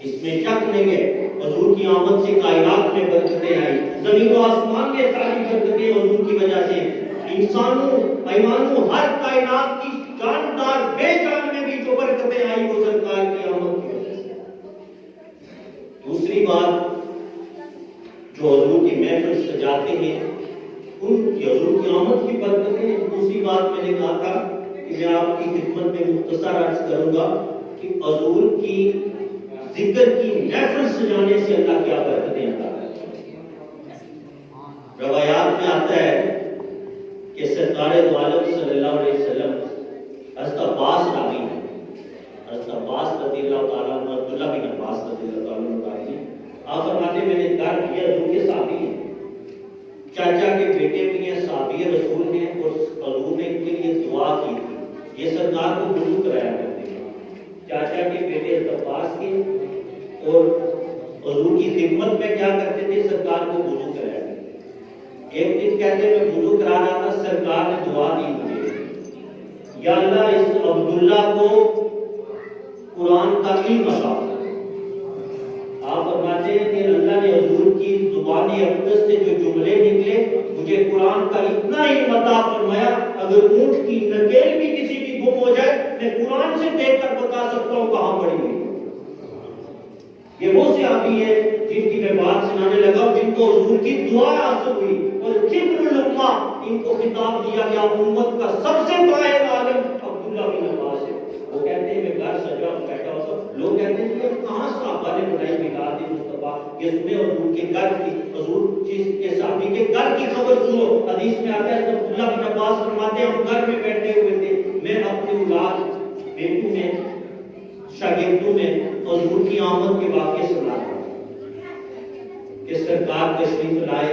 اس میں شک نہیں ہے حضور کی آمد سے کائنات میں برکتیں آئی، زمین و آسمان میں ساری برکتیں حضور کی وجہ سے، انسانوں حیوانوں ہر کائنات کی جاندار بے جان میں بھی جو برکتیں آئی وہ سرکار کی آمد کی وجہ سے۔ دوسری بات جو حضور کی محفل سجاتے ہیں ان کی حضور کی آمد کی برکتیں، دوسری بات میں نے کہا تھا کہ میں آپ کی خدمت میں مختصر عرض کروں گا کہ حضور کی ذکر کی محفل سجانے سے اللہ کیا برکتیں عطا کرتا ہے۔ روایات میں آتا ہے کہ سرکار دو عالم صلی اللہ علیہ وسلم حضرت عباس راوی ہیں، حضرت عباس رضی اللہ تعالیٰ عنہ، عبداللہ بن عباس رضی اللہ تعالیٰ عنہ راوی ہیں، آپ فرماتے میں نے در کیا حضور کے صحابی ہیں، چاچا کے بیٹے بھی ہیں، صحابی رسول ہیں، اور حضور نے ان کے لیے دعا کی تھی، یہ سرکار کو وضو کرایا کرتے ہیں، چاچا کے بیٹے عباس کے، اور حضور کی خدمت میں کیا کرتے تھے سرکار کو وضو کرایا کرتے تھے۔ ایک دن کہتے میں وضو کرا رہا تھا، سرکار نے دعا دی مجھے، یا اللہ اس عبداللہ کو قرآن کا علم عطا کر۔ آپ فرماتے ہیں کہ اللہ نے حضور کی زبان اقدس سے جو جملے نکلے مجھے قرآن کا اتنا علم عطا فرمایا، اگر اونٹ کی نکیل بھی کسی کی گم ہو جائے میں قرآن سے دیکھ کر بتا سکتا ہوں کہاں پڑی ہوئی۔ یہ وہ صحابی ہے جن کی میں بات سنانے لگا ہوں، جن کو حضور کی دعا حاصل ہوئی، اور کبر الامہ ان کو خطاب دیا گیا، امت کا سب سے بڑا عالم عبداللہ بن عباس ہے۔ وہ کہتے ہیں میں گھر سجا بیٹھا ہوتا، لوگ کہتے ہیں کہ کہاں صحابہ نے بنائی میلاد مصطفیٰ، یہ سنے حضور کے گھر کی، حضور کے صحابی کے گھر کی خبر سنو۔ حدیث میں آتا ہے عبداللہ بن عباس فرماتے ہیں ہم گھر میں بیٹھے ہوئے تھے، میں اپنے اولاد بیٹوں میں شاگردوں میں حضور کی آمد کے واقعے سنا رہا ہوں کہ سرکار تشریف لائے،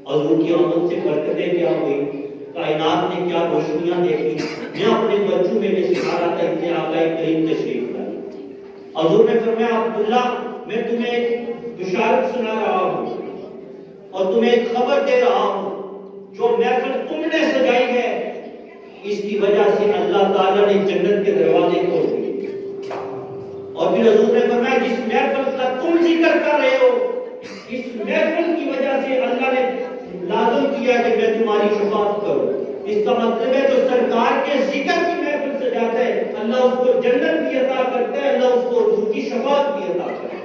حضور کی آمد سے برکتیں کیا ہوئی، کائنات نے کیا روشنیاں دیکھی۔ میں اپنے بچوں میں سکھا رہا تھا اتنے آقا کریم تشریف لائے، حضور نے فرمایا عبداللہ میں تمہیں ایک بشارت سنا رہا ہوں اور تمہیں ایک خبر دے رہا ہوں، جو محفل تم نے سجائی ہے اس کی وجہ سے اللہ تعالیٰ نے جنت کے دروازے کھول دیے۔ اور پھر حضور نے فرمایا جس محفل کا تم ذکر کر رہے ہو اس محفل کی وجہ سے اللہ نے لازم کیا کہ میں تمہاری شفاعت کروں۔ اس کا مطلب ہے جو سرکار کے ذکر کی محفل سجاتا ہے اللہ اس کو جنت بھی عطا کرتا ہے، اللہ اس کو حضور کی شفاعت بھی عطا کرتا ہے۔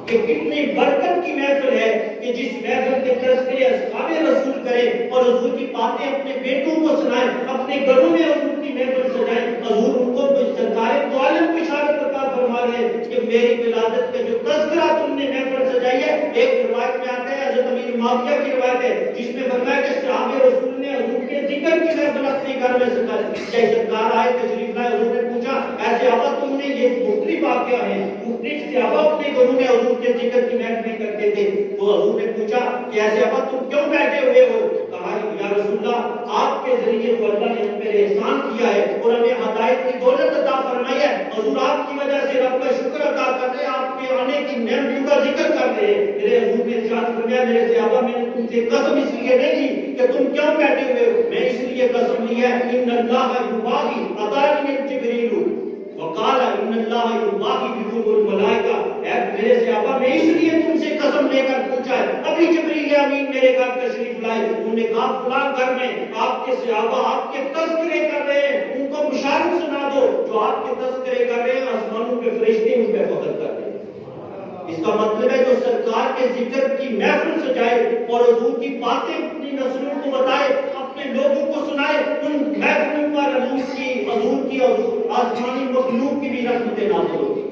یہ کتنی برکت کی محفل ہے کہ جس محفل کے تذکرے اصحاب رسول کریں اور حضور کی باتیں اپنے بیٹوں کو سنائیں، اپنے گھروں میں حضور کی محفل سجائیں۔ حضور ان کو سرکار دو عالم بشارت عطا فرما رہے ہیں کہ میری ولادت کا جو تذکرہ تم نے محفل سجائی ہے، ایک روایت میں آتا ہے حضرت امیر معاویہ کی روایت ہے جس میں فرمایا کہ صحابہ رسول نے حضور کے ذکر کی محفل اپنے گھر میں سجائی۔ جب سرکار آئے تشریف لائے، حضور نے پوچھا ایسے آبا تم نے یہ مختلف واقعہ ہیں، مختلف صحابہ اپنے گھروں میں حضور کے ذکر کی محفل کرتے تھے، تو حضور نے پوچھا کہ ایسے آبا تم کیوں بیٹھے ہوئے ہو؟ کہا یا رسول اللہ آپ کے ذریعے تو اللہ نے ہم پہ احسان کیا ہے اور ہمیں ہدایت کی دولت عطا فرمائی ہے، حضور آپ کی وجہ سے رب کا شکر ادا کر رہے ہیں، آپ کے آنے کی نعمتوں کا ذکر کر رہے ہیں۔ میرے حضور نے ارشاد فرمایا میرے صحابہ میں نے تم سے قسم اس لیے نہیں لی کہ تم کیوں بیٹھے ہوئے ہو، میں اس لیے قسم لی ہے ان اللہ یباغی اطاعنی جبریل وقال ان اللہ یباغی بکم الملائکہ، اے میرے صحابہ میں اس لیے تم سے قسم لے کر پوچھا ہے، ابھی جبریل امین میرے گھر تشریف لائے، انہوں نے کہا فلاں گھر میں آپ کے صحابہ آپ کے تذکرے کر رہے ہیں، ان کو بشارت سنا دو جو آپ کے تذکرے کر رہے ہیں آسمانوں پہ فرشتے ان پہ فخر کر رہے ہیں۔ اس کا مطلب ہے جو سرکار کے ذکر کی محفل سجائے اور حضور کی باتیں اپنی نسلوں کو بتائے، اپنے لوگوں کو سنائے، ان محفلوں پر حضور کی آسمانی مخلوق کی بھی رحمتیں نازل ہوتی ہیں۔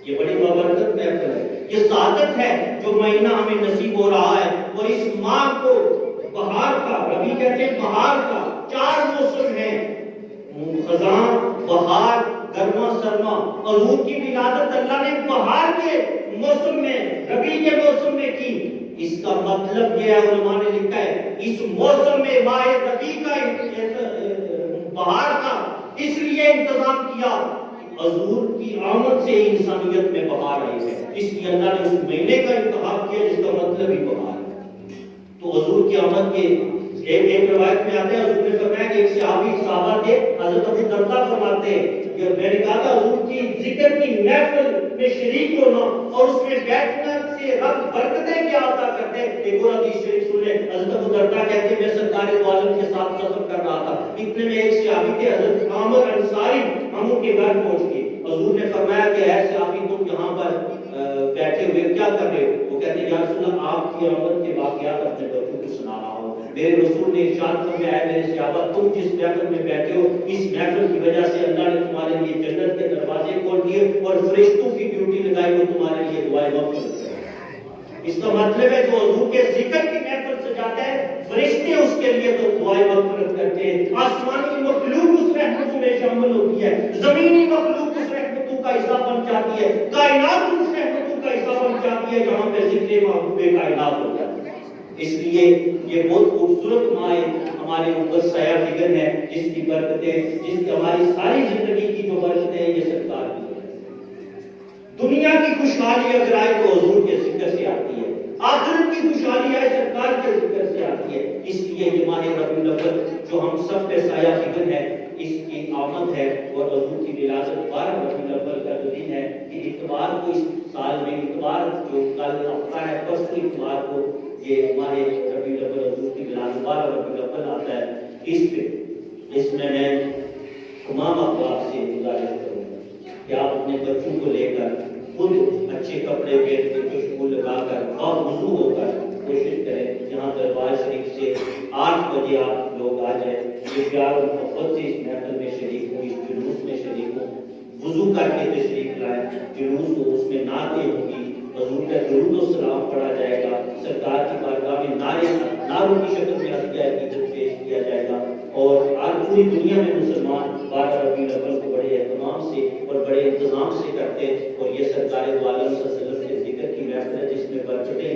یہ بڑی بابرکت محفل ہے، یہ سعادت ہے جو مہینہ ہمیں نصیب ہو رہا ہے، اور اس ماہ کو بہار کا، ربیع کہتے ہیں بہار کا، 4 موسم ہیں، خزاں، بہار، گرما، سرما۔ حضور کی ولادت اللہ نے بہار کے موسم میں، ربیع کے موسم میں کی۔ اس کا مطلب یہ ہے علماء نے لکھا ہے اس موسم میں ماہ ربیع کا بہار کا اس لیے انتظام کیا حضور کی آمد سے انسانیت میں بہار آئی ہے، اس لیے اللہ نے اس مہینے کا انتخاب کیا جس کا مطلب ہی بہار ہے۔ تو حضور کی آمد کے ایک روایت میں آتے ہیں حضور نے فرمایا کہ ایک صحابہ تھے حضرت ابو درداء فرماتے ہیں کہ میں نے کہا تھا حضور کی ذکر کی محفل میں شریک ہونا اور اس میں بیٹھنے سے رب برکتیں کیا عطا کرتے ہیں. ایک اور حدیث شریف سن لیں. حضرت ابو درداء کہتے ہیں میں سرکار دو عالم کے ساتھ سفر کر رہا تھا. اتنے میں ایک صحابی تھے حضرت عامر انصاری، ہم ان کے گھر پہنچ گئے. حضور نے فرمایا کہ اے صحابی تم یہاں پر بیٹھے ہوئے کیا کر رہے ہو؟ وہ کہتے ہیں یا رسول اللہ آپ کی آمد کے واقعات اپنے بچوں کو سنا رہا ہوں. میرے رسول نے ارشاد فرمایا میرے صحابہ تم جس محفل میں بیٹھے ہو اس محفل کی وجہ سے اللہ نے تمہارے لیے جنت کے دروازے کھول دیے اور فرشتوں کی ڈیوٹی لگائی وہ تمہارے لیے دعائیں مغفرت کریں. اس کا مطلب ہے جو حضور کے ذکر کی محفل سے جاتا ہے فرشتے اس کے لیے تو دعائیں مغفرت کرتے ہیں. آسمانی مخلوق اس رحمتوں میں شامل ہوتی ہے، زمینی مخلوق اس رحمتوں کا حصہ بن جاتی ہے، کائنات اس رحمتوں کا حصہ بن جاتی ہے جہاں پہ ذکر محبوب کائنات ہو جاتی ہے. اس لیے یہ بہت خوبصورت ماہ ہمارے اوپر سایہ فکر ہے جس کی برکتیں، جس کی ہماری ساری زندگی کی جو برکتیں ہیں یہ سرکار کی ہے. دنیا کی خوشحالی اگر آئے تو حضور کے ذکر سے آتی ہے، آخرت کی خوشحالی آئے سرکار کے ذکر سے آتی ہے. اس لیے یہ ماہ ربیع الاول جو ہم سب پہ سایہ فکر ہے اس کی آمد ہے اور حضور کی ولادت 12 ربیع الاول کا جو دن ہے یہ اتوار کو اس سال میں اتوار جو کل ہفتہ ہے پرسوں اتوار کو یہ ہمارے ربیع الاول حضور کی ولادت 12 ربیع الاول آتا ہے. اس میں تمام احباب سے گزارش کروں گا کہ آپ اپنے بچوں کو لے کر خود اچھے کپڑے پہن کے خوشبو لگا کر اور وضو ہو کر کوشش کریں یہاں دربار شریف سے 8 بجے آپ لوگ آ جائیں. یہ پیار اور محبت سے اس محفل میں شریک ہوں، اس جلوس میں شریک ہوں. وضو کر کے تشریف لائیں. جلوس ہو اس میں نعتیں ہوگی، حضور کا درود و سلام پڑھا جائے گا، سرکار کی بارگاہ میں نعروں کی شکل میں عطیہ عقیدت پیش کیا جائے گا. اور آج پوری دنیا میں مسلمان 12 ربیع الاول کو بڑے اہتمام سے اور بڑے انتظام سے کرتے ہیں اور یہ سرکار دو عالم صلی اللہ علیہ وسلم کے ذکر کی محفل ہے جس میں برکتیں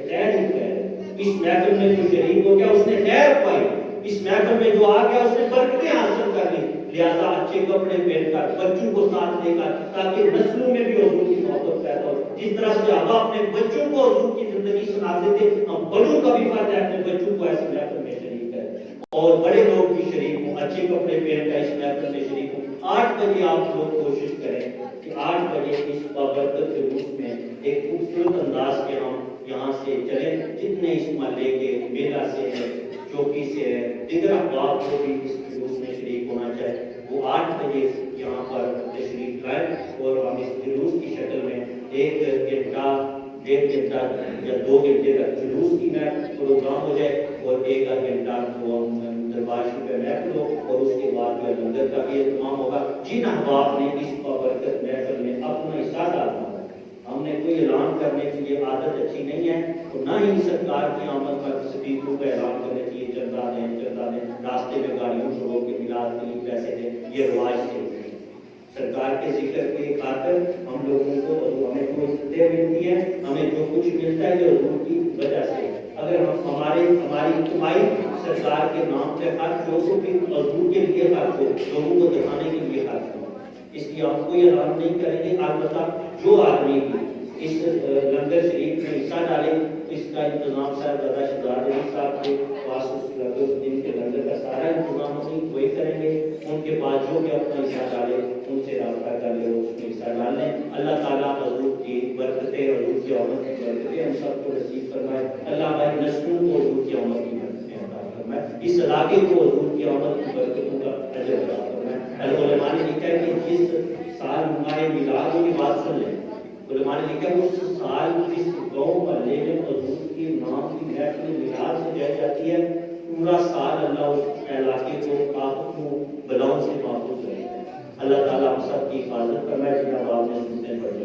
خیر ہی خیر. اس محفل میں جو شریک ہو گیا اس نے خیر پائی، اس محفل میں جو آ گیا اس نے برکتیں حاصل کر لی. لہذا اچھے کپڑے پہن کر بچوں کو ساتھ لے کر تاکہ نسلوں میں بھی حضور کی محبت پیدا ہو. جس طرح سے ہم اپنے بچوں کو حضور کی زندگی سناتے تھے ہم بڑوں کا بھی فرض ہے اپنے بچوں کو ایسے محفل میں شریک کریں اور بڑے لوگ بھی شریک ہوں، اچھے کپڑے پہن کر اس محفل میں شریک ہوں. 8 بجے آپ لوگ کوشش کریں کہ 8 بجے اس بابرکت جلوس میں ایک خوبصورت انداز کے ہم یہاں سے چلیں. جتنے اس محلے کے میلہ سے ہے، چوکی سے ہے، دیگر احباب کو بھی اس جلوس میں شریک ہونا چاہے وہ 8 بجے یہاں پر تشریف لائیں اور ہم اس جلوس کی شکل میں 1 گھنٹہ 1.5 گھنٹہ یا 2 گھنٹے تک جلوس کی پروگرام ہو جائے اور 1 گھنٹہ وہ دربار شریف میں محفل ہو اور اس کے بعد جو لنگر کا بھی اہتمام ہوگا. جن احباب نے اس بابرکت محفل میں اپنا حصہ ڈالنا ہے، ہم نے کوئی اعلان کرنے کی یہ عادت اچھی نہیں ہے اور نہ ہی سرکار کی آمد پر سپیکروں کا اعلان کرنے کی یہ چندہ دیں راستے میں گاڑیوں کو روک کے میلاد کے لیے پیسے دیں، یہ رواج نہیں. سرکار کے ذکر کے خاطر ہم لوگوں کو ہمیں جو عزتیں ملتی ہیں، ہمیں جو کچھ ملتا ہے یہ حضور کی وجہ سے. اگر ہماری کمائی سرکار کے نام پہ خرچ ہو تو پھر حضور کے لیے خرچ ہو، لوگوں کو دکھانے کے لیے خرچ ہو. اس لیے ہم کوئی اعلان نہیں کریں گے. البتہ جو آدمی اس لنگر شریف میں حصہ ڈالے اس کا انتظام صاحبزادہ شہزاد علی صاحب کے پاس اس دن کے لنگر کا سارا انتظام ہم وہی کریں گے. ان کے بعد جو بھی اپنا حصہ ڈالے ان سے رابطہ کر لے اور اس میں حصہ ڈال لیں. اللہ تعالیٰ حضور کی برکتیں، حضور کی آمد کی برکتیں ہم سب کو نصیب فرمائے. اللہ ہماری نسلوں کو حضور کی آمد کی برکتیں عطا فرمائے، اس علاقے کو حضور کی آمد کی برکتوں کا اجر عطا فرمائے. علماء نے لکھا ہے کہ جس سال ہمارے میلاد کی بات سن لیں، علماء نے لکھا ہے اس سال جس گاؤں محلے میں حضور کی نام کی محفل میلاد سے جائی جاتی ہے پورا سال اللہ اس علاقے کو آفتوں بلاؤں سے محفوظ رہے. اللہ تعالیٰ ہم سب کی حفاظت فرمائے. جناب آپ نے سنتے پڑھنے